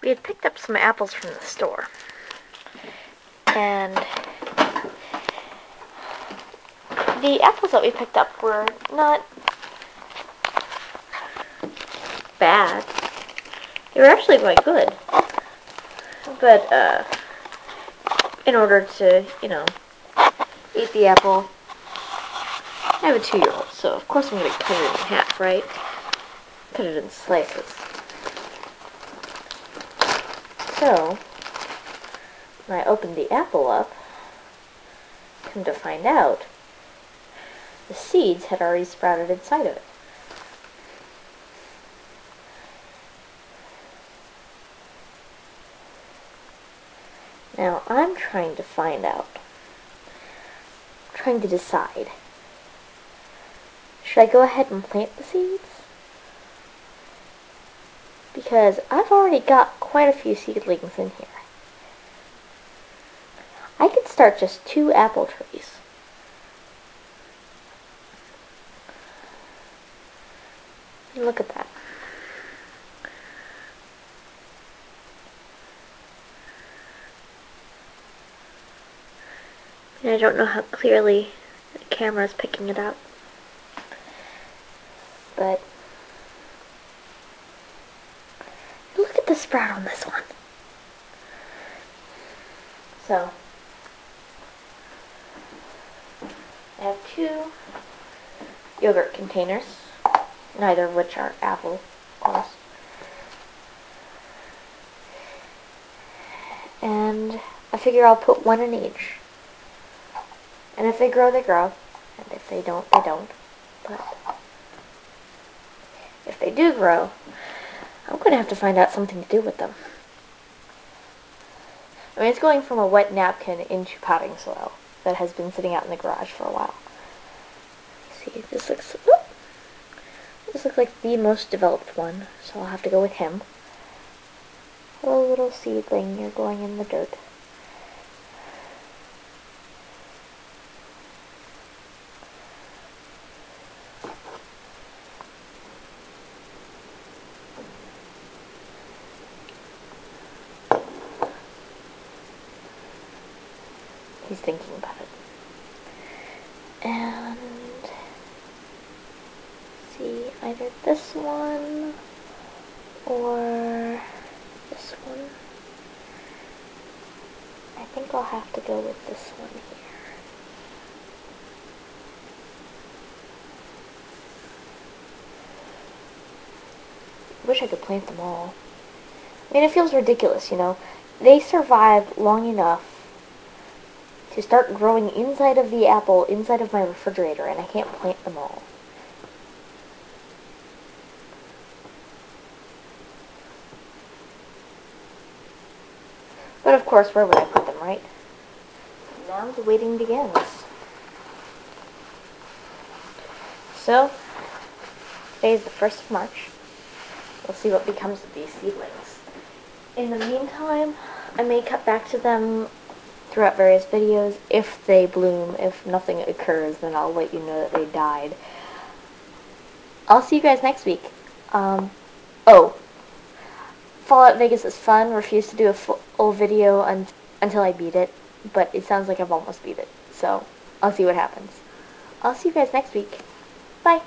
we had picked up some apples from the store. And the apples that we picked up were not bad. They were actually quite good. But, in order to, eat the apple, I have a 2-year-old, so of course I'm going to cut it in half, right? Cut it in slices. So, when I opened the apple up, come to find out, the seeds had already sprouted inside of it. Now, I'm trying to find out, trying to decide, should I go ahead and plant the seeds? Because I've already got quite a few seedlings in here. I could start just 2 apple trees. Look at that. And I don't know how clearly the camera is picking it up. But look at the sprout on this one. So I have 2 yogurt containers, neither of which are apple, of course. And I figure I'll put 1 in each. And if they grow, they grow. And if they don't, they don't. But if they do grow, I'm going to have to find out something to do with them. I mean, it's going from a wet napkin into potting soil that has been sitting out in the garage for a while. See, this looks like the most developed one, so I'll have to go with him. Hello, little seedling, you're going in the dirt. He's thinking about it. And see, either this one or this one. I think I'll have to go with this one here. Wish I could plant them all. I mean, it feels ridiculous, They survive long enough to start growing inside of the apple, inside of my refrigerator, and I can't plant them all. But of course, where would I put them, right? Now the waiting begins. So, today is the 1st of March. We'll see what becomes of these seedlings. In the meantime, I may cut back to them throughout various videos. If they bloom, if nothing occurs, then I'll let you know that they died. I'll see you guys next week. Fallout Vegas is fun. Refuse to do a full video until I beat it, but it sounds like I've almost beat it, so I'll see what happens. I'll see you guys next week. Bye.